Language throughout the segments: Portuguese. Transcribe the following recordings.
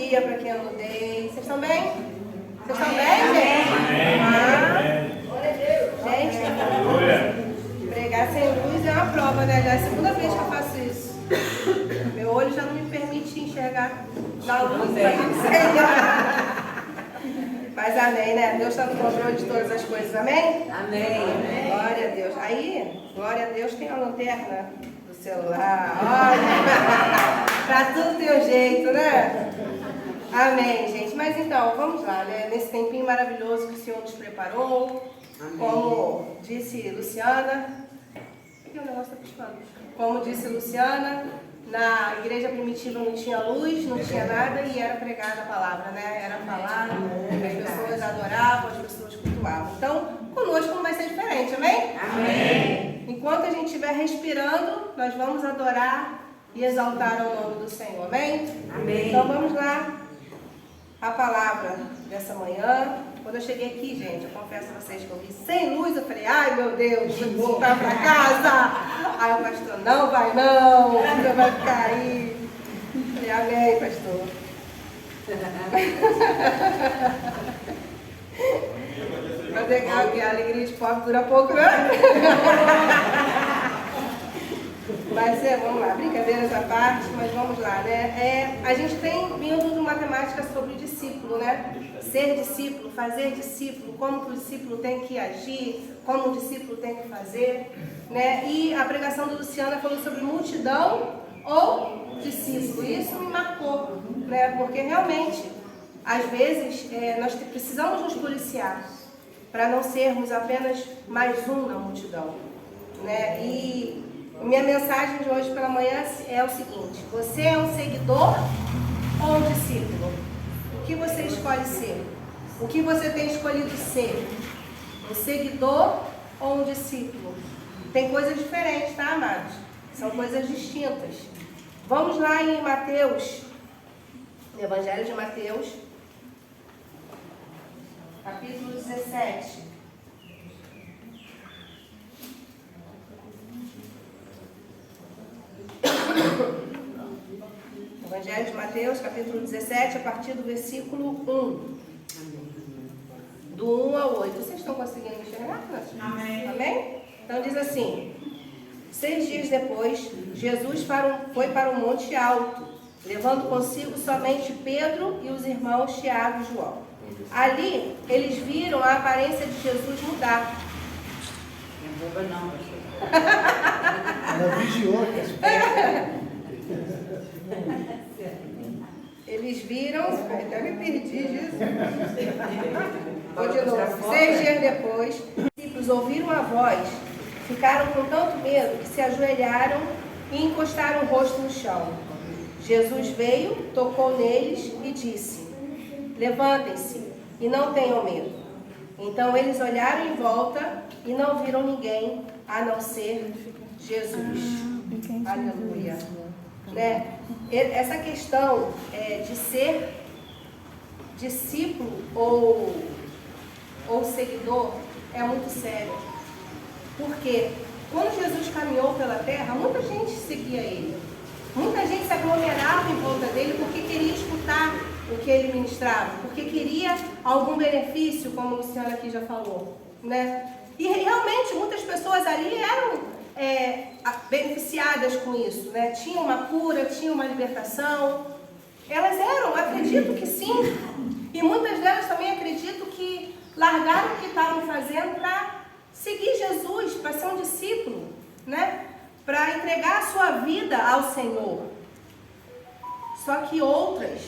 dia para quem eu não dei. Vocês estão bem? Vocês estão bem, gente? Gente, pregar sem luz é uma prova, né? Já é a segunda vez que eu faço isso. Meu olho já não me permite enxergar da luz da Senhor. Mas amém, né? Deus está no controle de todas as coisas, amém? Amém. Glória a Deus. Aí, glória a Deus, tem a lanterna do celular. Olha, pra tudo tem um jeito, né? Amém, gente. Mas então, vamos lá, né? Nesse tempinho maravilhoso que o Senhor nos preparou. Amém. Como disse Luciana. Aqui o negócio está piscando. Como disse Luciana, na igreja primitiva não tinha luz, não tinha nada e era pregada a palavra, né? Era falado, as pessoas adoravam, as pessoas cultuavam. Então, conosco não vai ser diferente, amém? Amém. Enquanto a gente estiver respirando, nós vamos adorar e exaltar o nome do Senhor, amém? Amém. Então vamos lá, a palavra dessa manhã. Quando eu cheguei aqui, gente, eu confesso a vocês que eu vi sem luz, eu falei, ai meu Deus, vou voltar para casa. Aí o pastor, não vai não, você vai ficar aí. Eu falei, amém, pastor. Fazer a alegria de pobre dura pouco, né? Mas vamos lá, brincadeiras à parte, mas vamos lá, né? A gente tem vindo de uma temática sobre discípulo, né? Ser discípulo, fazer discípulo, como que o discípulo tem que agir, como o discípulo tem que fazer, né? E a pregação do Luciana falou sobre multidão ou discípulo. E isso me marcou, né? Porque realmente, às vezes, nós precisamos nos policiar para não sermos apenas mais um na multidão, né? E minha mensagem de hoje pela manhã é o seguinte: você é um seguidor ou um discípulo? O que você escolhe ser? O que você tem escolhido ser? Um seguidor ou um discípulo? Tem coisas diferentes, tá, amados? São coisas distintas. Vamos lá em Mateus, no Evangelho de Mateus, capítulo 17. Evangelho de Mateus, capítulo 17, a partir do versículo 1. Do 1 ao 8. Vocês estão conseguindo enxergar? Amém. Amém? Então diz assim: 6 dias depois, Jesus foi para um monte alto, levando consigo somente Pedro e os irmãos Tiago e João. Ali, eles viram a aparência de Jesus mudar. Não é boba não, pastor. Ela vigiou. Eles viram, até me perdi disso. Continuou. 6 dias depois, os discípulos ouviram a voz, ficaram com tanto medo que se ajoelharam e encostaram o rosto no chão. Jesus veio, tocou neles e disse: levantem-se e não tenham medo. Então eles olharam em volta e não viram ninguém a não ser Jesus. Aleluia. Né? Essa questão de ser discípulo ou seguidor é muito séria. Porque quando Jesus caminhou pela terra, muita gente seguia ele. Muita gente se aglomerava em volta dele porque queria escutar o que ele ministrava, porque queria algum benefício, como a Luciana aqui já falou, né? E realmente muitas pessoas ali eram beneficiadas com isso, né? Tinha uma cura, tinha uma libertação. Elas eram, acredito que sim. E muitas delas também acredito que largaram o que estavam fazendo para seguir Jesus, para ser um discípulo, né? Para entregar a sua vida ao Senhor. Só que outras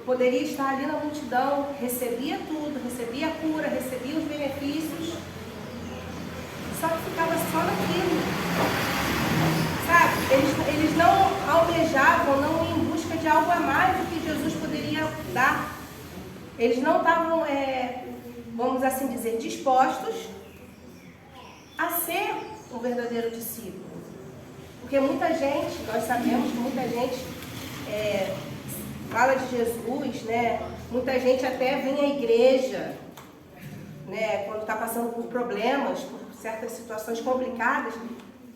poderiam estar ali na multidão, recebia tudo, recebia a cura, recebia os benefícios, só que ficava só naquilo, sabe? Eles não almejavam, não iam em busca de algo a mais do que Jesus poderia dar. Eles não estavam, vamos assim dizer, dispostos a ser um verdadeiro discípulo. Porque muita gente, nós sabemos que muita gente fala de Jesus, né? Muita gente até vem à igreja, né? Quando está passando por problemas, por certas situações complicadas,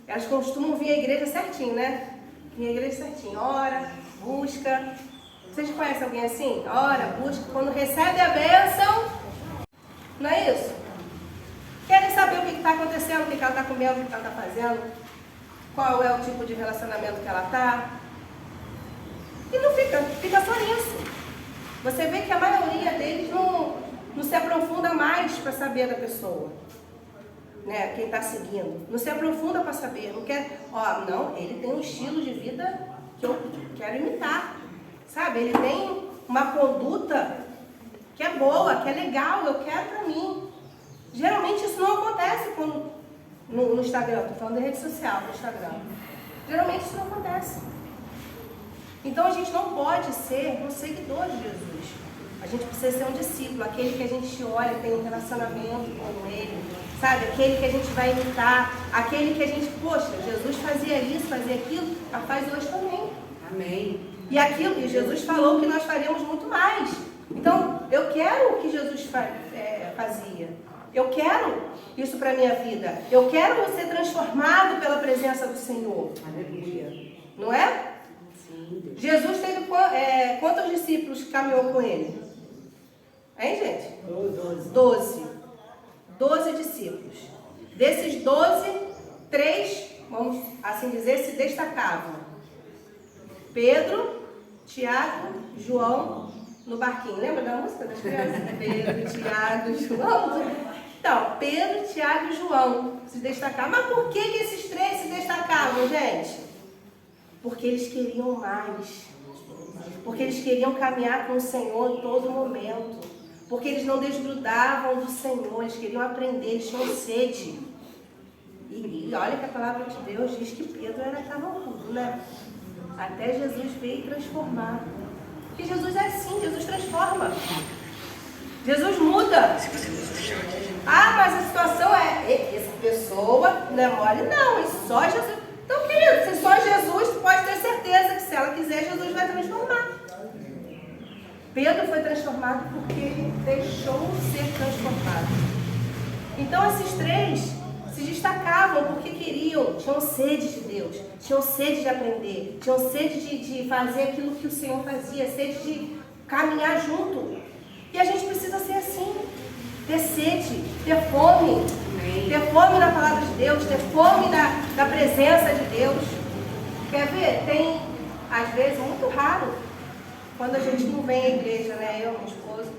elas costumam vir à igreja certinho, né? Vir à igreja certinho, ora, busca. Vocês conhecem alguém assim? Ora, busca, quando recebe a bênção, não é isso? Querem saber o que está acontecendo, o que ela está comendo, o que ela está fazendo, qual é o tipo de relacionamento que ela está. E não fica só nisso. Você vê que a maioria deles não se aprofunda mais para saber da pessoa, né? Quem está seguindo. Não se aprofunda para saber. Não quer, não, ele tem um estilo de vida que eu quero imitar. Sabe? Ele tem uma conduta que é boa, que é legal, eu quero para mim. Geralmente isso não acontece no Instagram. Estou falando de rede social, no Instagram. Geralmente isso não acontece. Então a gente não pode ser um seguidor de Jesus. A gente precisa ser um discípulo, aquele que a gente olha, tem um relacionamento com ele, sabe? Aquele que a gente vai imitar, aquele que a gente, poxa, Jesus fazia isso, fazia aquilo, mas faz hoje também. Amém. E Jesus falou que nós faremos muito mais. Então, eu quero o que Jesus fazia. Eu quero isso para a minha vida. Eu quero ser transformado pela presença do Senhor. Aleluia. Não é? Sim. Jesus teve quantos discípulos caminhou com ele? Hein, gente? 12. 12 discípulos. Desses 12, 3, vamos assim dizer, se destacavam. Pedro, Tiago, João, no barquinho. Lembra da música das crianças? Pedro, Tiago, João. Então, Pedro, Tiago e João se destacavam. Mas por que esses 3 se destacavam, gente? Porque eles queriam mais. Porque eles queriam caminhar com o Senhor em todo momento. Porque eles não desgrudavam do Senhor. Eles queriam aprender, eles tinham sede. E olha que a palavra de Deus diz que Pedro era carrancudo, né? Até Jesus veio transformar. Porque Jesus é assim, Jesus transforma. Jesus muda. Mas a situação essa pessoa não é mole. Não, e só Jesus. Então, querido, se só Jesus, pode ter certeza que se ela quiser, Jesus vai transformar. Pedro foi transformado porque ele deixou ser transformado. Então, esses 3 se destacavam porque tinham sede de Deus, tinham sede de aprender, tinham sede de fazer aquilo que o Senhor fazia, sede de caminhar junto. E a gente precisa ser assim, ter sede, ter fome. Ter fome na palavra de Deus, ter fome da presença de Deus. Quer ver? Tem, às vezes, muito raro, quando a gente não vem à igreja, né? Eu, meu esposo,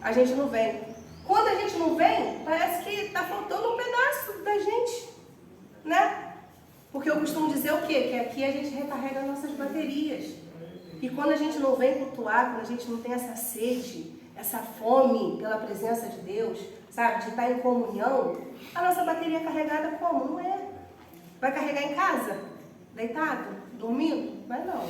a gente não vem. Quando a gente não vem, parece que está faltando um pedaço da gente, né? Porque eu costumo dizer o quê? Que aqui a gente recarrega nossas baterias. E quando a gente não vem cultuar, quando a gente não tem essa sede, essa fome pela presença de Deus, sabe, de estar em comunhão, a nossa bateria é carregada como? Não é. Vai carregar em casa? Deitado? Dormindo? Vai não.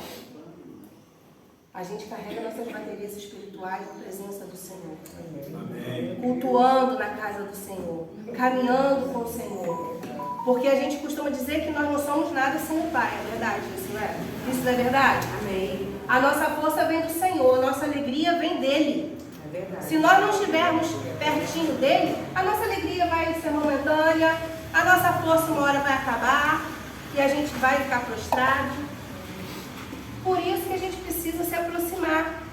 A gente carrega nossas baterias espirituais na presença do Senhor. Amém. Cultuando na casa do Senhor. Caminhando com o Senhor. Porque a gente costuma dizer que nós não somos nada sem o Pai. É verdade isso, não é? Isso não é verdade? Amém. A nossa força vem do Senhor. A nossa alegria vem dele. É verdade. Se nós não estivermos pertinho dele, a nossa alegria vai ser momentânea. A nossa força uma hora vai acabar. E a gente vai ficar prostrado. Por isso que a gente precisa se aproximar.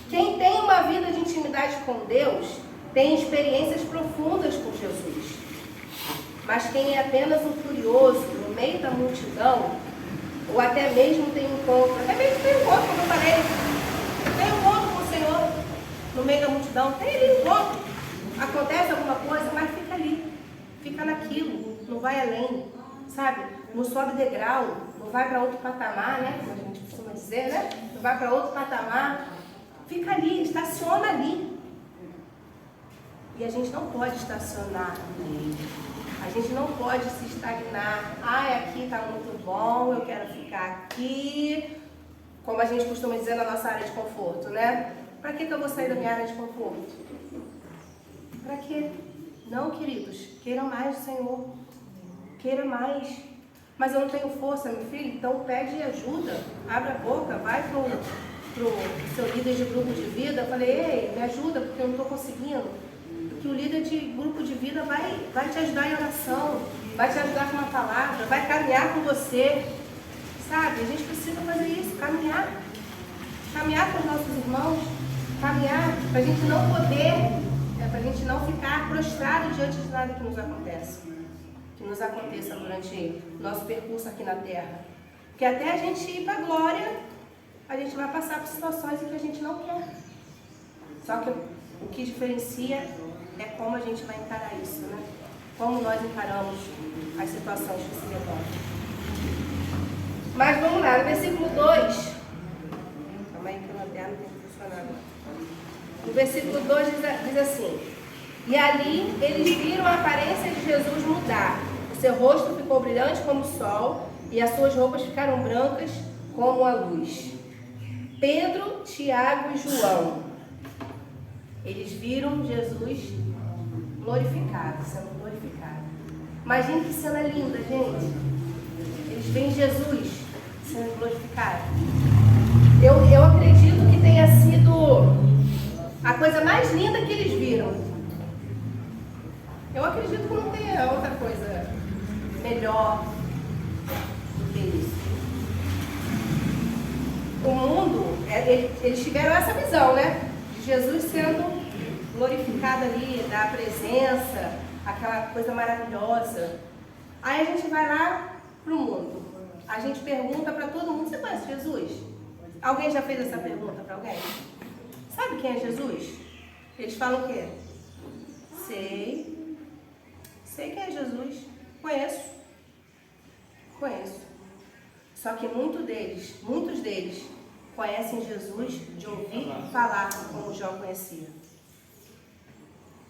Quem tem uma vida de intimidade com Deus, tem experiências profundas com Jesus. Mas quem é apenas um curioso no meio da multidão, ou até mesmo tem encontro, como eu falei, tem encontro com o Senhor no meio da multidão, tem ali encontro, acontece alguma coisa, mas fica ali, fica naquilo, não vai além, sabe? Não sobe degrau, não vai para outro patamar, né? Como a gente costuma dizer, né? Não vai para outro patamar, fica ali, estaciona ali. E a gente não pode estacionar ali. A gente não pode se estagnar. Aqui está muito bom, eu quero ficar aqui. Como a gente costuma dizer na nossa área de conforto, né? Para que eu vou sair da minha área de conforto? Para quê? Não, queridos, queiram mais do Senhor. Queira mais. Mas eu não tenho força, meu filho, então pede ajuda. Abre a boca, vai pro seu líder de grupo de vida. Eu falei, ei, me ajuda, porque eu não estou conseguindo. Que o líder de grupo de vida vai te ajudar em oração, vai te ajudar com uma palavra, vai caminhar com você, sabe? A gente precisa fazer isso, caminhar. caminhar com os nossos irmãos, caminhar para a gente não poder, para a gente não ficar prostrado diante de nada que nos acontece. Que nos aconteça durante o nosso percurso aqui na Terra. Porque até a gente ir para a glória, a gente vai passar por situações em que a gente não quer. Só que o que diferencia é como a gente vai encarar isso, né? Como nós encaramos as situações que se levantam. Mas vamos lá, no versículo 2. Calma aí que a lanterna tem que funcionar agora. No versículo 2 diz assim: e ali eles viram a aparência de Jesus mudar. O seu rosto ficou brilhante como o sol e as suas roupas ficaram brancas como a luz. Pedro, Tiago e João, eles viram Jesus glorificado, sendo glorificado. Imagina que cena linda, gente. Eles veem Jesus sendo glorificado. Eu acredito que tenha sido a coisa mais linda que eles viram. Eu acredito que não tenha outra coisa melhor do que isso. O mundo, eles tiveram essa visão, né? De Jesus sendo glorificado ali, da presença, aquela coisa maravilhosa. Aí a gente vai lá pro mundo. A gente pergunta para todo mundo: você conhece Jesus? Alguém já fez essa pergunta para alguém? Sabe quem é Jesus? Eles falam o quê? Sei quem é Jesus. Conheço. Só que muitos deles conhecem Jesus de ouvir falar, como Jó conhecia.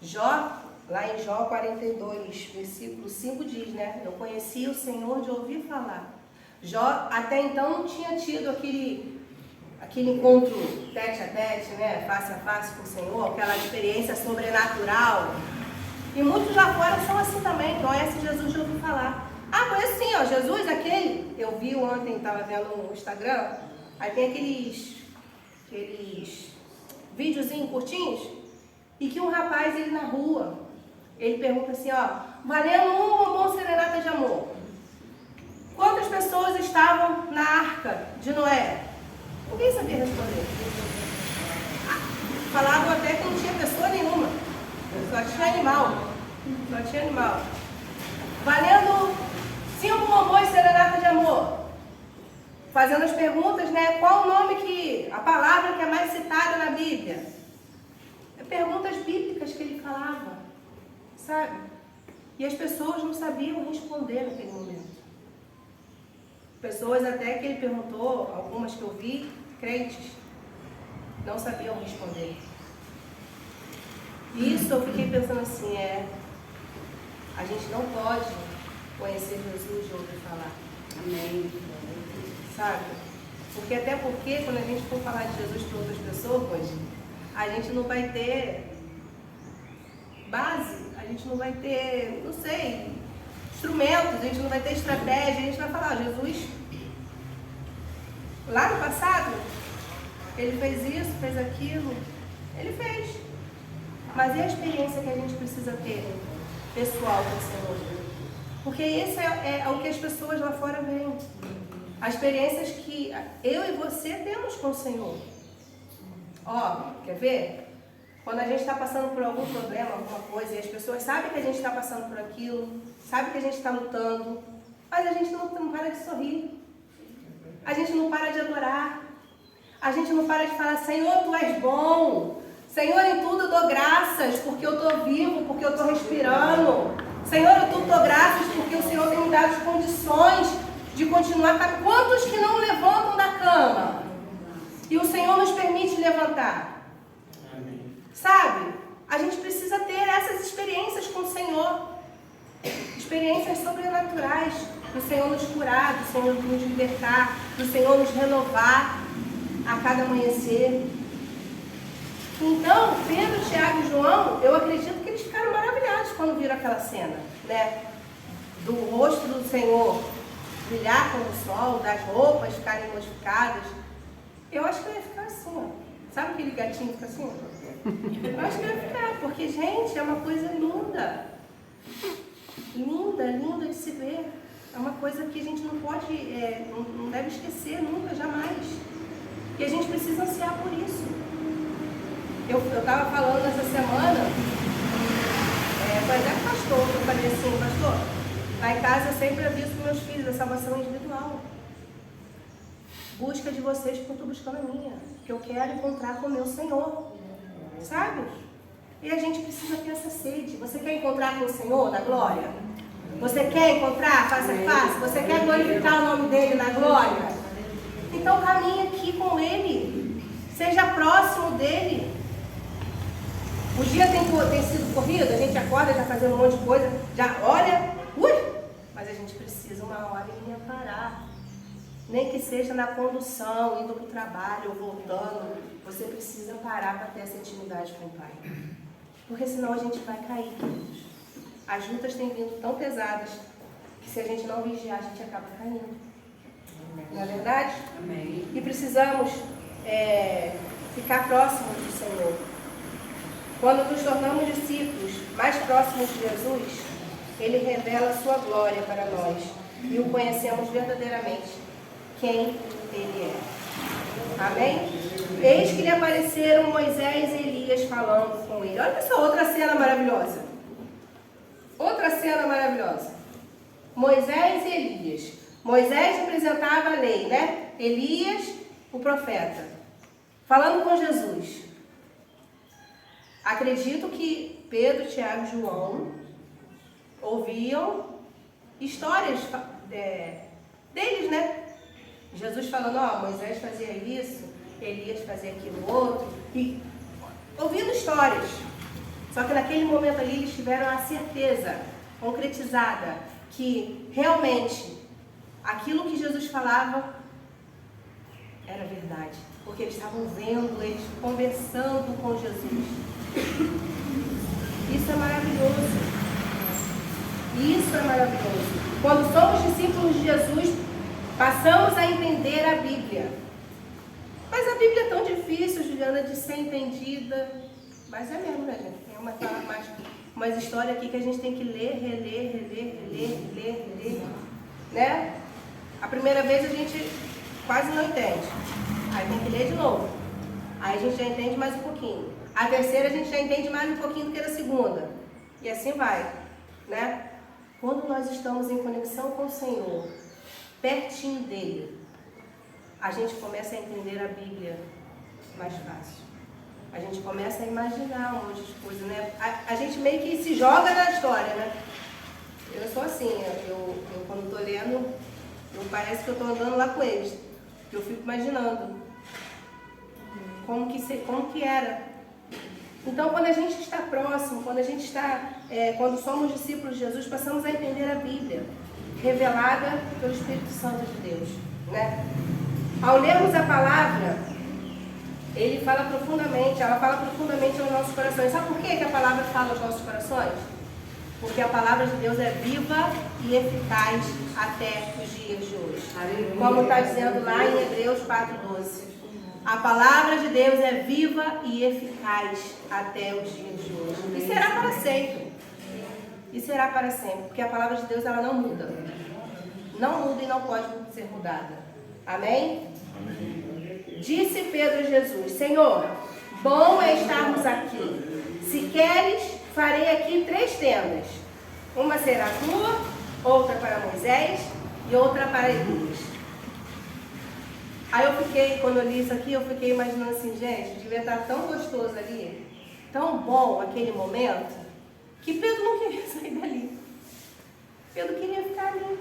Jó, lá em Jó 42, versículo 5 diz, né? Eu conhecia o Senhor de ouvir falar. Jó até então não tinha tido aquele encontro tete a tete, né? Face a face com o Senhor, aquela experiência sobrenatural. E muitos lá fora são assim também, conhecem Jesus de ouvir falar. Ah, conheço sim, ó, Jesus, aquele, eu vi ontem, estava vendo no Instagram, aí tem aqueles videozinhos curtinhos, e que um rapaz, ele na rua, ele pergunta assim, ó, valendo um bombom serenata de amor. Quantas pessoas estavam na arca de Noé? Ninguém sabia responder. Falavam até que não tinha pessoa nenhuma, só tinha animal. Valendo 5 bombons serenata de amor. Fazendo as perguntas, né? Qual o nome a palavra que é mais citada na Bíblia? Perguntas bíblicas que ele falava, sabe? E as pessoas não sabiam responder naquele momento. Pessoas até que ele perguntou, algumas que eu vi, crentes, não sabiam responder. Isso eu fiquei pensando assim, a gente não pode conhecer Jesus de ouvir falar. Amém. Sabe? Até porque quando a gente for falar de Jesus para outras pessoas, a gente não vai ter base, a gente não vai ter, não sei, instrumentos, a gente não vai ter estratégia, a gente vai falar, Jesus, lá no passado, ele fez isso, fez aquilo, ele fez. Mas e a experiência que a gente precisa ter pessoal com o Senhor? Porque esse é o que as pessoas lá fora veem. As experiências que eu e você temos com o Senhor. Ó, quer ver? Quando a gente está passando por algum problema, alguma coisa, e as pessoas sabem que a gente está passando por aquilo, sabem que a gente está lutando, mas a gente não para de sorrir. A gente não para de adorar. A gente não para de falar, Senhor, Tu és bom. Senhor, em tudo eu dou graças, porque eu estou vivo, porque eu estou respirando. Senhor, eu dou graças porque o Senhor tem me dado as condições de continuar. Quantos que não levantam da cama? E o Senhor nos permite levantar. Amém. Sabe? A gente precisa ter essas experiências com o Senhor. Experiências sobrenaturais. Do Senhor nos curar, do Senhor nos libertar, do Senhor nos renovar a cada amanhecer. Então, Pedro, Tiago e João, eu acredito que eles ficaram maravilhados quando viram aquela cena, né? Do rosto do Senhor brilhar como o sol, das roupas ficarem modificadas. Eu acho que eu ia ficar assim, ó. Sabe aquele gatinho que fica assim? Eu acho que eu ia ficar, porque, gente, é uma coisa linda. Linda de se ver. É uma coisa que a gente não pode, não deve esquecer nunca, jamais. E a gente precisa ansiar por isso. Eu estava falando essa semana, foi até com o pastor, eu falei assim, pastor, lá em casa eu sempre aviso para meus filhos a salvação individual. Busca de vocês porque eu estou buscando a minha, que eu quero encontrar com o meu Senhor, sabe? E a gente precisa ter essa sede. Você quer encontrar com o Senhor na glória? Você quer encontrar face a face? Você quer glorificar o nome dele na glória? Então caminhe aqui com ele, seja próximo dele. O dia tem sido corrido, a gente acorda, já fazendo um monte de coisa, já olha, mas a gente precisa uma horinha parar. Nem que seja na condução, indo para o trabalho ou voltando, você precisa parar para ter essa intimidade com o Pai. Porque senão a gente vai cair, queridos. As lutas têm vindo tão pesadas que se a gente não vigiar, a gente acaba caindo. Não é verdade? Amém. E precisamos ficar próximos do Senhor. Quando nos tornamos discípulos mais próximos de Jesus, Ele revela a sua glória para nós e o conhecemos verdadeiramente, quem Ele é. Amém? Eis que lhe apareceram Moisés e Elias falando com ele. Olha só, outra cena maravilhosa. Outra cena maravilhosa. Moisés e Elias. Moisés representava a lei, né? Elias, o profeta. Falando com Jesus. Acredito que Pedro, Tiago e João ouviam histórias deles, né? Jesus falando, Moisés fazia isso, Elias fazia aquilo outro, e ouvindo histórias. Só que naquele momento ali eles tiveram a certeza concretizada que realmente aquilo que Jesus falava era verdade. Porque eles estavam vendo, eles conversando com Jesus. Isso é maravilhoso. Isso é maravilhoso. Quando somos discípulos de Jesus, passamos a entender a Bíblia. Mas a Bíblia é tão difícil, Juliana, de ser entendida. Mas é mesmo, né, gente? Tem umas histórias aqui que a gente tem que ler, reler, né? A primeira vez a gente quase não entende. Aí tem que ler de novo. Aí a gente já entende mais um pouquinho. A terceira a gente já entende mais um pouquinho do que a segunda. E assim vai, né? Quando nós estamos em conexão com o Senhor, pertinho dele, a gente começa a entender a Bíblia mais fácil. A gente começa a imaginar um monte de coisa, né? A gente meio que se joga na história, né? Eu sou assim, eu quando estou lendo, parece que eu estou andando lá com eles. Eu fico imaginando como que era. Então, quando a gente está próximo, quando somos discípulos de Jesus, passamos a entender a Bíblia, revelada pelo Espírito Santo de Deus, né? Ao lermos a palavra, ela fala profundamente aos nossos corações. Sabe por que a palavra fala aos nossos corações? Porque a palavra de Deus é viva e eficaz até os dias de hoje. Aleluia. Como está dizendo lá em Hebreus 4:12. A palavra de Deus é viva e eficaz até os dias de hoje. E será para sempre. E será para sempre. Porque a palavra de Deus ela não muda. Não muda e não pode ser mudada. Amém? Amém. Disse Pedro a Jesus: Senhor, bom é estarmos aqui. Se queres, farei aqui 3 tendas. Uma será tua, outra para Moisés e outra para Elias. Aí quando eu li isso aqui, eu fiquei imaginando assim, gente, devia estar tão gostoso ali, tão bom aquele momento, que Pedro não queria sair dali. Pedro queria ficar ali.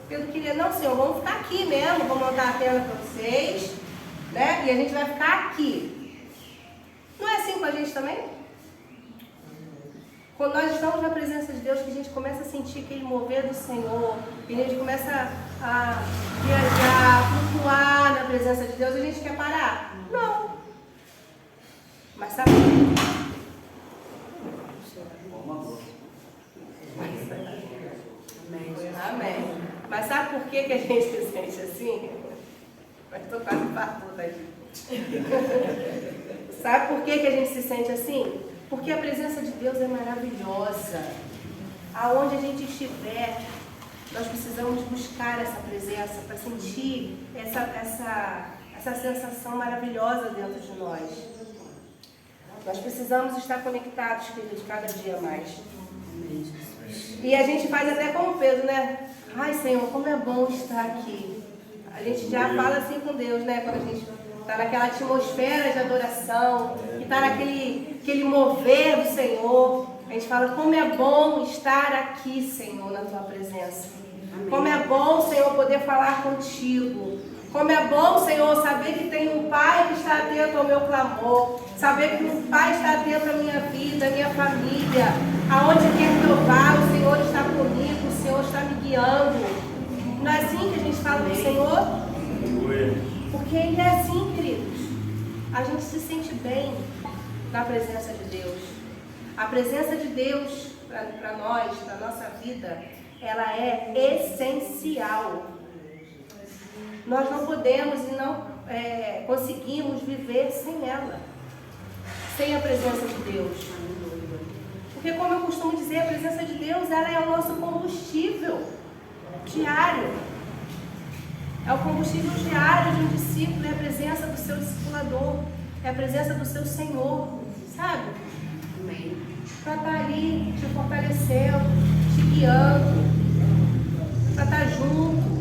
Pedro queria, não, Senhor, vamos ficar aqui mesmo, vou montar a tenda para vocês, né? E a gente vai ficar aqui. Não é assim com a gente também? Quando nós estamos na presença de Deus, que a gente começa a sentir aquele mover do Senhor, que a gente começa a viajar, flutuar na presença de Deus, a gente quer parar? Não. Mas sabe? Amém. Mas sabe por que a gente se sente assim? Mas estou quase partuda aqui. Sabe por que a gente se sente assim? Porque a presença de Deus é maravilhosa. Aonde a gente estiver, nós precisamos buscar essa presença para sentir essa essa sensação maravilhosa dentro de nós. Nós precisamos estar conectados, queridos, cada dia mais. E a gente faz até como Pedro, né? Ai, Senhor, como é bom estar aqui. A gente já fala assim com Deus, né? Quando a gente está naquela atmosfera de adoração, que está aquele mover do Senhor. A gente fala, como é bom estar aqui, Senhor, na Tua presença. Como é bom, Senhor, poder falar contigo. Como é bom, Senhor, saber que tem um Pai que está atento ao meu clamor. Saber que um Pai está atento à minha vida, à minha família. Aonde quer que eu vá, o Senhor está comigo, o Senhor está me guiando. Não é assim que a gente fala com o Senhor? Porque Ele é assim, queridos. A gente se sente bem na presença de Deus. A presença de Deus para nós, para a nossa vida, ela é essencial. Nós não podemos e não conseguimos viver sem ela, sem a presença de Deus. Porque, como eu costumo dizer, a presença de Deus, ela é o nosso combustível diário. É o combustível diário de um discípulo, é a presença do seu discipulador, é a presença do seu Senhor, sabe? Para estar ali te fortalecendo, te guiando, para estar junto.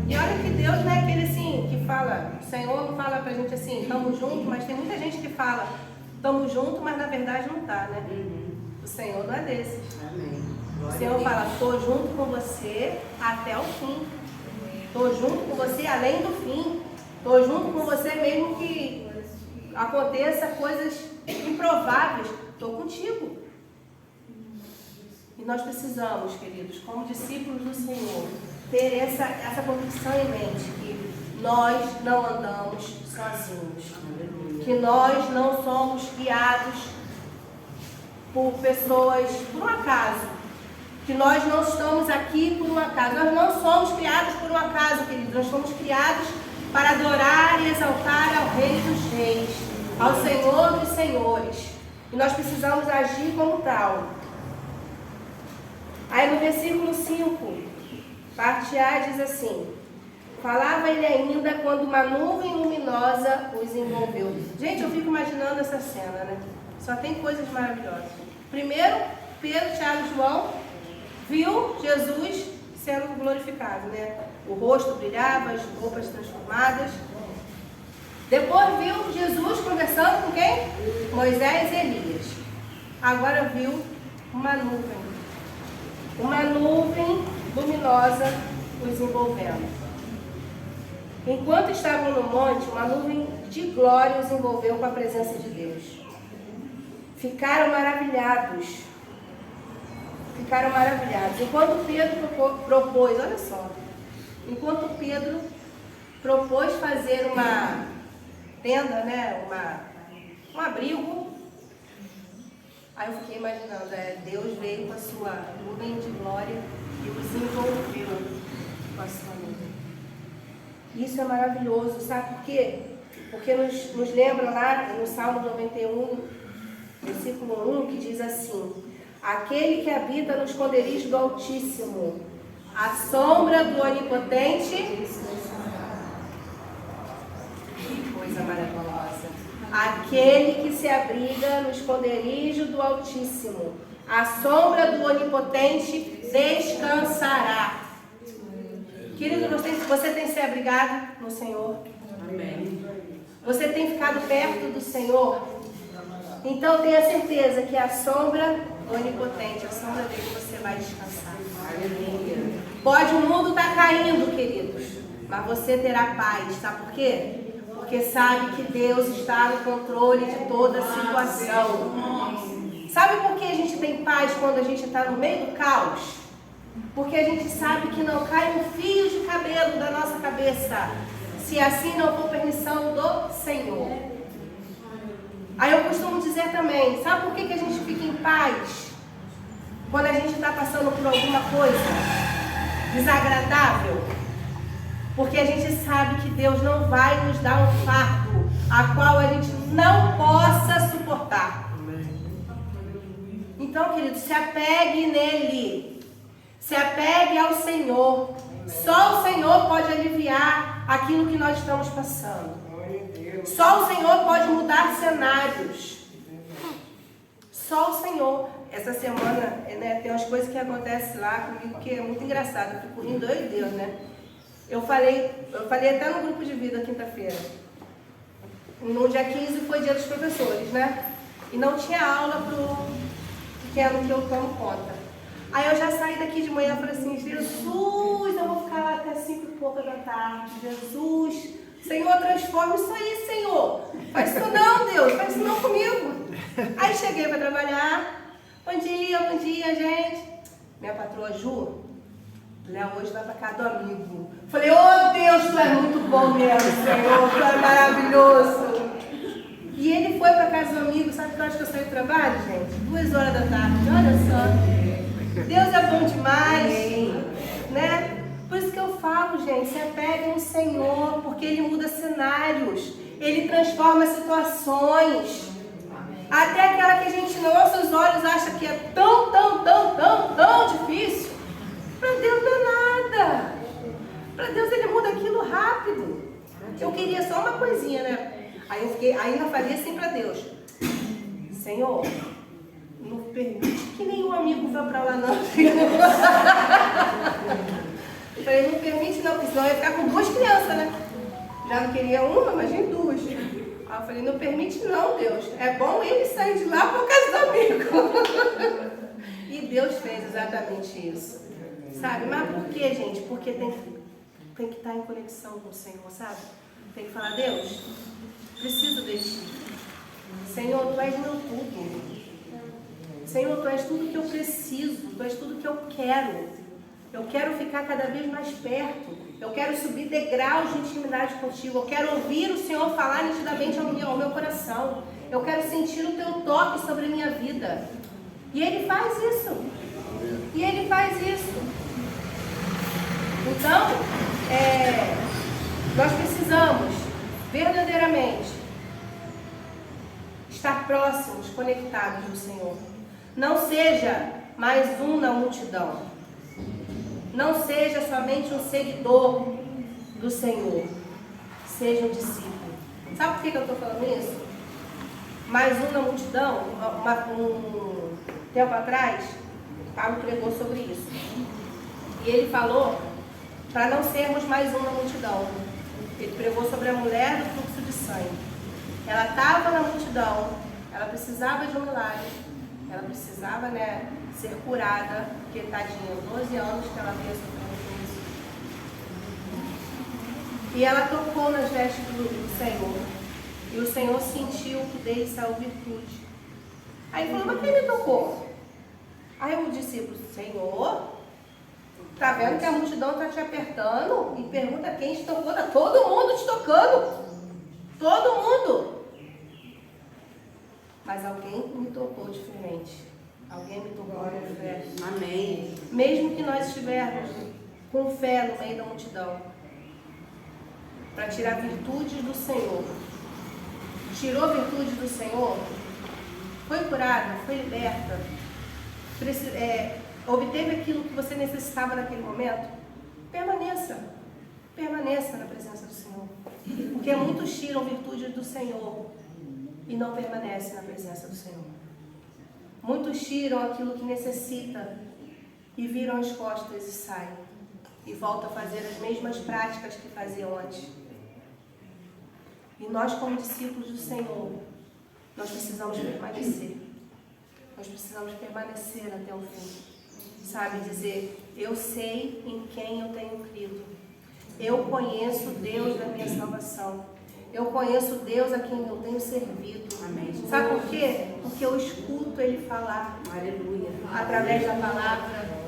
E olha que Deus não é aquele assim que fala, o Senhor não fala pra gente assim, estamos juntos, mas tem muita gente que fala, estamos juntos, mas na verdade não está, né? O Senhor não é desses. O Senhor fala, estou junto com você até o fim. Estou junto com você além do fim. Estou junto com você mesmo que aconteça coisas improváveis. Estou contigo. E nós precisamos, queridos, como discípulos do Senhor, ter essa convicção em mente que nós não andamos sozinhos. Que nós não somos guiados por pessoas, por um acaso. Que nós não estamos aqui por um acaso. Nós não somos criados por um acaso, queridos. Nós fomos criados para adorar e exaltar ao Rei dos Reis, ao Senhor dos Senhores. E nós precisamos agir como tal. Aí no versículo 5, parte A diz assim: falava ele ainda quando uma nuvem luminosa os envolveu. Gente, eu fico imaginando essa cena, né? Só tem coisas maravilhosas. Primeiro, Pedro, Tiago e João viu Jesus sendo glorificado, né? O rosto brilhava, as roupas transformadas. Depois viu Jesus conversando com quem? Moisés e Elias. Agora viu uma nuvem. Uma nuvem luminosa os envolvendo. Enquanto estavam no monte, uma nuvem de glória os envolveu com a presença de Deus. Ficaram maravilhados. Enquanto Pedro propôs, olha só, enquanto Pedro propôs fazer uma tenda, né, um abrigo, aí eu fiquei imaginando, Deus veio com a sua nuvem de glória e os envolveu com a sua nuvem. Isso é maravilhoso, sabe por quê? Porque nos lembra lá no Salmo 91, versículo 1, que diz assim: aquele que habita no esconderijo do Altíssimo, à sombra do Onipotente. Que coisa maravilhosa! Aquele que se abriga no esconderijo do Altíssimo, à sombra do Onipotente descansará. Querido, você tem se abrigado no Senhor? Amém. Você tem ficado perto do Senhor? Então tenha certeza que a sombra do Onipotente, a sombra dele, você vai descansar. Aleluia. Pode o mundo estar caindo, queridos, mas você terá paz. Sabe por quê? Porque sabe que Deus está no controle de toda a situação. Sabe por que a gente tem paz quando a gente está no meio do caos? Porque a gente sabe que não cai um fio de cabelo da nossa cabeça, se assim não for permissão do Senhor. Aí eu costumo dizer também, sabe por que a gente fica em paz quando a gente está passando por alguma coisa desagradável? Porque a gente sabe que Deus não vai nos dar um fardo a qual a gente não possa suportar. Então, querido, se apegue nele. Se apegue ao Senhor. Só o Senhor pode aliviar aquilo que nós estamos passando. Só o Senhor pode mudar cenários. Só o Senhor. Essa semana, né, tem umas coisas que acontecem lá comigo que é muito engraçado. Eu fico rindo, ai Deus, né? Eu falei até no grupo de vida quinta-feira. No dia 15 foi dia dos professores, né? E não tinha aula que é no que eu tomo conta. Aí eu já saí daqui de manhã e falei assim, Jesus, eu vou ficar lá até 5 e pouca da tarde. Jesus, Senhor, transforma isso aí, Senhor. Faz isso não, Deus, faz isso não comigo. Aí cheguei para trabalhar. Bom dia, gente. Minha patroa Ju, Léo hoje vai para casa do amigo. Falei, oh Deus, tu é muito bom mesmo, Senhor, tu é maravilhoso. E ele foi para casa do amigo, sabe que eu acho que eu saí do trabalho, gente? 2 horas da tarde, olha só. Deus é bom demais, né? Por isso que eu falo, gente, se apeguem no Senhor, porque Ele muda cenários, Ele transforma situações. Até aquela que a gente, nos nossos olhos, acha que é tão difícil. Para Deus não é nada. Para Deus Ele muda aquilo rápido. Eu queria só uma coisinha, né? Aí ainda falei assim para Deus. Senhor, não permite que nenhum amigo vá para lá não. Eu falei, não permite não, porque senão eu ia ficar com 2 crianças, né? Já não queria uma, imagina 2. Aí eu falei, não permite não, Deus. É bom ele sair de lá por causa do amigo. E Deus fez exatamente isso. Sabe? Mas por quê, gente? Porque tem que estar em conexão com o Senhor, sabe? Tem que falar, Deus, preciso de Ti. Senhor, Tu és meu tudo. Senhor, Tu és tudo que eu preciso. Tu és tudo que eu quero. Eu quero ficar cada vez mais perto. Eu quero subir degraus de intimidade contigo. Eu quero ouvir o Senhor falar nitidamente ao meu coração. Eu quero sentir o Teu toque sobre a minha vida. E Ele faz isso. E Ele faz isso. Então, nós precisamos verdadeiramente estar próximos, conectados do Senhor. Não seja mais um na multidão. Não seja somente um seguidor do Senhor. Seja um discípulo. Sabe por que eu estou falando isso? Mais um na multidão, um tempo atrás, Paulo pregou sobre isso. E ele falou para não sermos mais um na multidão. Ele pregou sobre a mulher do fluxo de sangue. Ela estava na multidão, ela precisava de um milagre, ela precisava, né, ser curada, porque tadinha, 12 anos que ela veio sofrendo com isso. E ela tocou nas vestes do Senhor. E o Senhor sentiu que dele saiu virtude. Aí ele falou, mas quem me tocou? Aí o discípulo, Senhor, tá vendo que a multidão está te apertando? E pergunta quem te tocou. Tá todo mundo te tocando. Todo mundo. Mas alguém me tocou diferente. Alguém me tocou com fé. Amém. Mesmo que nós estivermos com fé no meio da multidão, para tirar virtudes do Senhor. Tirou virtudes do Senhor, foi curada, foi liberta, obteve aquilo que você necessitava naquele momento, permaneça na presença do Senhor. Porque muitos tiram virtudes do Senhor e não permanecem na presença do Senhor. Muitos tiram aquilo que necessita e viram as costas e saem. E voltam a fazer as mesmas práticas que faziam antes. E nós, como discípulos do Senhor, nós precisamos permanecer. Nós precisamos permanecer até o fim. Sabe, dizer, eu sei em quem eu tenho crido. Eu conheço Deus da minha salvação. Eu conheço Deus a quem eu tenho servido. Amém. Sabe por quê? Porque eu escuto Ele falar. Aleluia. Através da palavra.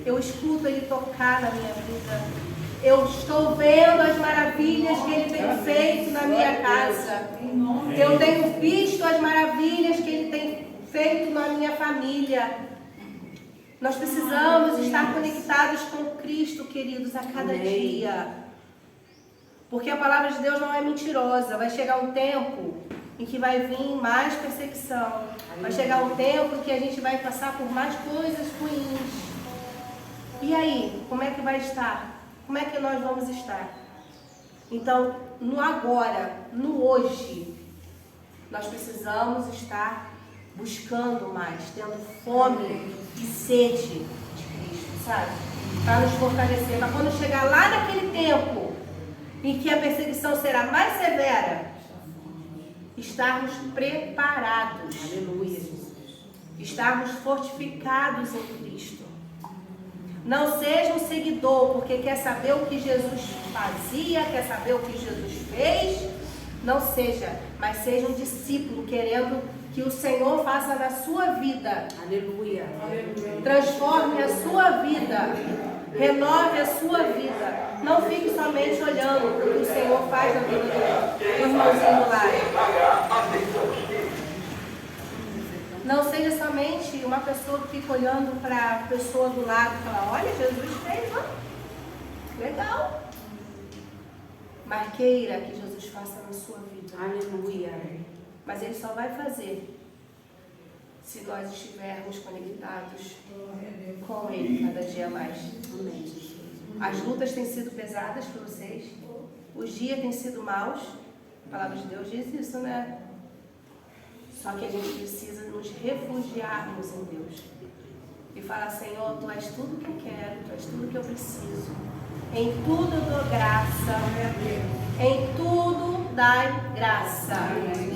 Eu escuto Ele tocar na minha vida. Eu estou vendo as maravilhas que Ele tem feito na minha casa. Eu tenho visto as maravilhas que Ele tem feito na minha família. Nós precisamos estar conectados com Cristo, queridos, a cada dia. Porque a palavra de Deus não é mentirosa. Vai chegar um tempo em que vai vir mais perseguição. Vai chegar um tempo que a gente vai passar por mais coisas ruins. E aí, como é que vai estar? Como é que nós vamos estar? Então, no agora, no hoje, nós precisamos estar buscando mais, tendo fome e sede de Cristo, sabe? Para nos fortalecer. Mas quando chegar lá naquele tempo em que a perseguição será mais severa, estarmos preparados. Aleluia. Estarmos fortificados em Cristo. Não seja um seguidor porque quer saber o que Jesus fazia, quer saber o que Jesus fez. Não seja, mas seja um discípulo querendo que o Senhor faça na sua vida. Aleluia. Transforme a sua vida. Renove a sua vida. Não fique somente olhando o que o Senhor faz na vida do irmãozinho do lar. Não seja somente uma pessoa que fica olhando para a pessoa do lado e fala, olha, Jesus fez, ó. Legal. Mas queira que Jesus faça na sua vida. Aleluia. Mas Ele só vai fazer se nós estivermos conectados com Ele cada dia mais. Amém. As lutas têm sido pesadas para vocês. Os dias têm sido maus. A palavra de Deus diz isso, né? Só que a gente precisa nos refugiarmos em Deus. E falar, Senhor, Tu és tudo que eu quero, Tu és tudo que eu preciso. Em tudo eu dou graça. Em tudo dai graça.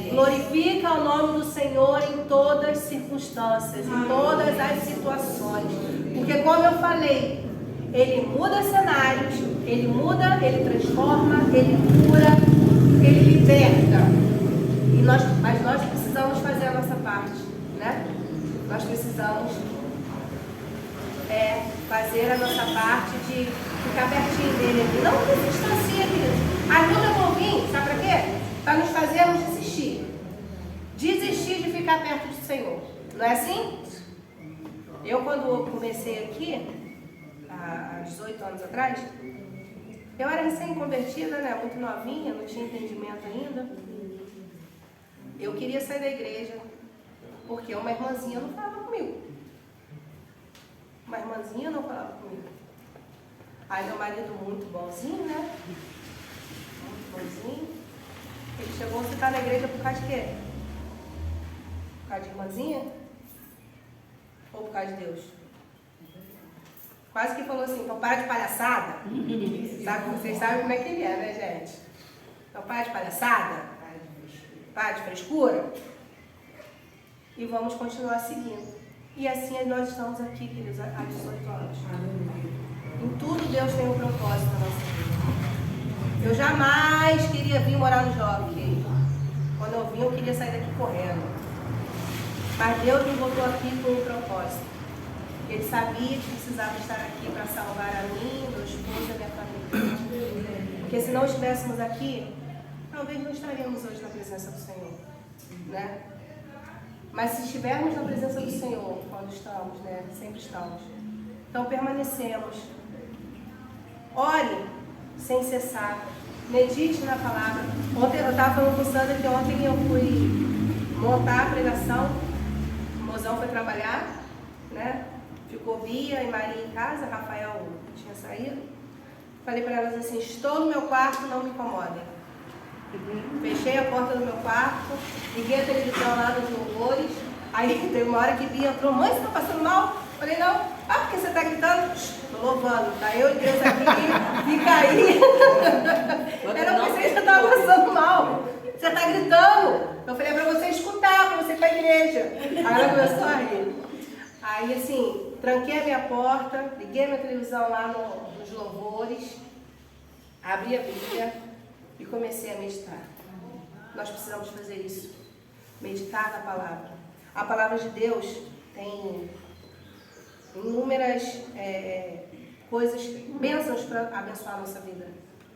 Glorifica o nome do Senhor em todas as circunstâncias, em todas as situações. Porque como eu falei, Ele muda cenários, Ele muda, Ele transforma, Ele cura, Ele liberta. Mas nós precisamos fazer a nossa parte, né? Nós precisamos fazer a nossa parte de ficar pertinho dele aqui. Não se distancia, queridos. As lutas vão vir, sabe para quê? Para nos fazermos desistir. Desistir de ficar perto do Senhor. Não é assim? Eu, quando comecei aqui, há 18 anos atrás, eu era recém-convertida, né? Muito novinha, não tinha entendimento ainda. Eu queria sair da igreja, porque uma irmãzinha não falava comigo. Uma irmãzinha não falava comigo. Aí meu marido muito bonzinho, né? Muito bonzinho. Ele chegou, você tá na igreja por causa de quê? Por causa de irmãzinha? Ou por causa de Deus? Quase que falou assim, então para de palhaçada. Sabe, vocês sabem como é que ele é, né, gente? Então para de palhaçada. Para de frescura. E vamos continuar seguindo. E assim nós estamos aqui, queridos, há 18 anos. Em tudo Deus tem um propósito na nossa vida. Eu jamais queria vir morar no Jockey. Quando eu vim, eu queria sair daqui correndo. Mas Deus me botou aqui com um propósito. Ele sabia que precisava estar aqui para salvar a mim, meu esposo e a minha família. Porque se não estivéssemos aqui, talvez não estaríamos hoje na presença do Senhor, né? Mas se estivermos na presença do Senhor, quando estamos, né? Sempre estamos. Então permanecemos. Ore sem cessar. Medite na palavra. Ontem eu estava falando com o Sandra que ontem eu fui montar a pregação. O mozão foi trabalhar, né? Ficou Bia e Maria em casa, Rafael tinha saído. Falei para elas assim, estou no meu quarto, não me incomodem. Fechei a porta do meu quarto, liguei a televisão lá nos louvores. Aí teve uma hora que Bia entrou, mãe, você está passando mal? Falei, não. Ah, porque você está gritando? Estou louvando. Tá eu e Deus aqui, fica aí. Eu não pensei que você estava passando mal. Você está gritando. Eu falei para você escutar, para você ir para a igreja. Aí ela começou a rir. Aí assim, tranquei a minha porta, liguei a minha televisão lá nos louvores, abri a Bíblia e comecei a meditar. Nós precisamos fazer isso. Meditar na palavra. A palavra de Deus tem inúmeras coisas, bênçãos para abençoar a nossa vida.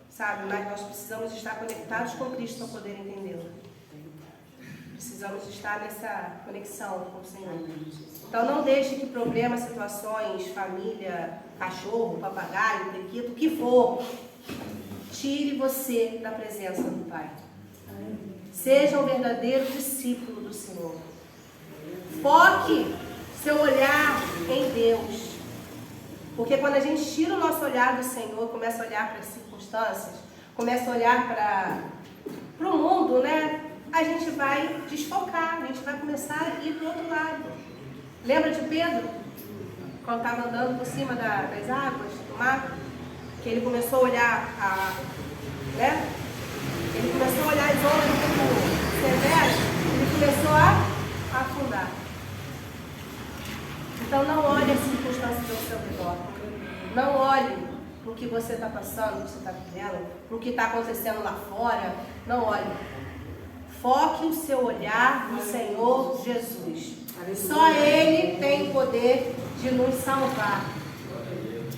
Sabe? Mas nós precisamos estar conectados com Cristo para poder entendê-lo. Precisamos estar nessa conexão com o Senhor. Então não deixe que problemas, situações, família, cachorro, papagaio, periquito, o que for, tire você da presença do Pai. Seja um verdadeiro discípulo do Senhor. Foque seu olhar em Deus. Porque quando a gente tira o nosso olhar do Senhor, começa a olhar para as circunstâncias, começa a olhar para o mundo, né? A gente vai desfocar, a gente vai começar a ir para o outro lado. Lembra de Pedro? Quando estava andando por cima das águas, do mar? Que ele começou a olhar né? Ele começou a olhar as ondas do tempo severo, ele começou a afundar. Então não olhe as circunstâncias ao seu redor. Não olhe para o que você está passando, o que você está vivendo, para o que está acontecendo lá fora. Não olhe. Foque o seu olhar no Senhor Jesus. Só Ele tem o poder de nos salvar.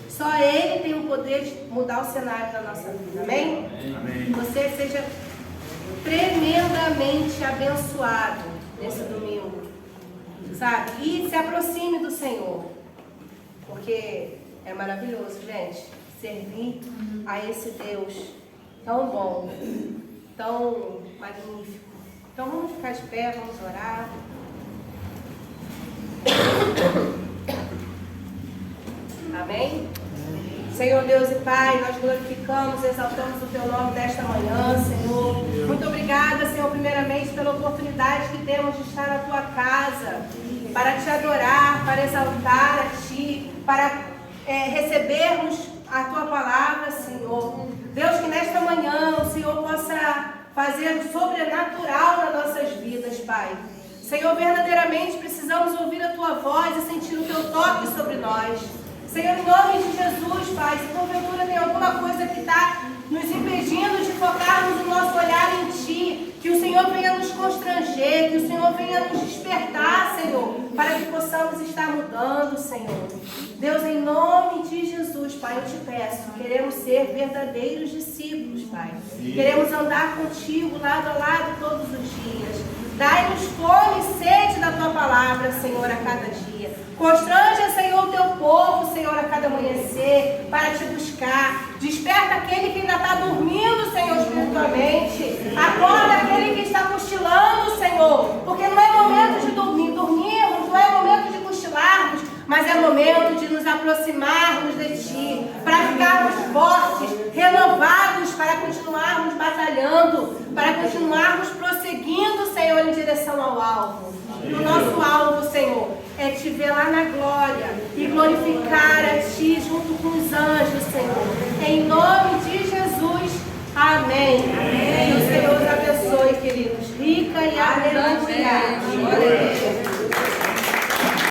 Só Ele tem o poder de mudar o cenário da nossa vida. Amém? Amém. Que você seja tremendamente abençoado nesse domingo. Sabe? E se aproxime do Senhor. Porque é maravilhoso, gente, servir a esse Deus tão bom, tão magnífico. Então vamos ficar de pé, vamos orar. Amém? Senhor Deus e Pai, nós glorificamos, exaltamos o Teu nome nesta manhã, Senhor. Muito obrigada, Senhor, primeiramente pela oportunidade que temos de estar na Tua casa, para Te adorar, para exaltar a Ti, para recebermos a Tua palavra, Senhor. Deus, que nesta manhã o Senhor possa fazer o sobrenatural nas nossas vidas, Pai. Senhor, verdadeiramente precisamos ouvir a Tua voz e sentir o Teu toque sobre nós. Senhor, em nome de Jesus, Pai, se porventura tem alguma coisa que está nos impedindo de focarmos o nosso olhar em Ti, que o Senhor venha nos constranger, que o Senhor venha nos despertar, Senhor, para que possamos estar mudando, Senhor. Deus, em nome de Jesus, Pai, eu te peço, queremos ser verdadeiros discípulos, Pai. Queremos andar contigo lado a lado todos os dias. Dai-nos fome e sede da Tua palavra, Senhor, a cada dia. Constranja, Senhor, o Teu povo, Senhor, a cada amanhecer, para Te buscar. Desperta aquele que ainda está dormindo, Senhor, espiritualmente. Acorda aquele que está cochilando, Senhor. Porque não é momento de dormirmos, não é momento de cochilarmos, mas é momento de nos aproximarmos de Ti, para ficarmos fortes, renovados, para continuarmos batalhando, para continuarmos prosseguindo, Senhor, em direção ao alvo. E o nosso alvo, Senhor, é Te ver lá na glória e glorificar a Ti junto com os anjos, Senhor. Em nome de Jesus, amém. Amém. Que o Senhor os abençoe, queridos. Rica e abundante.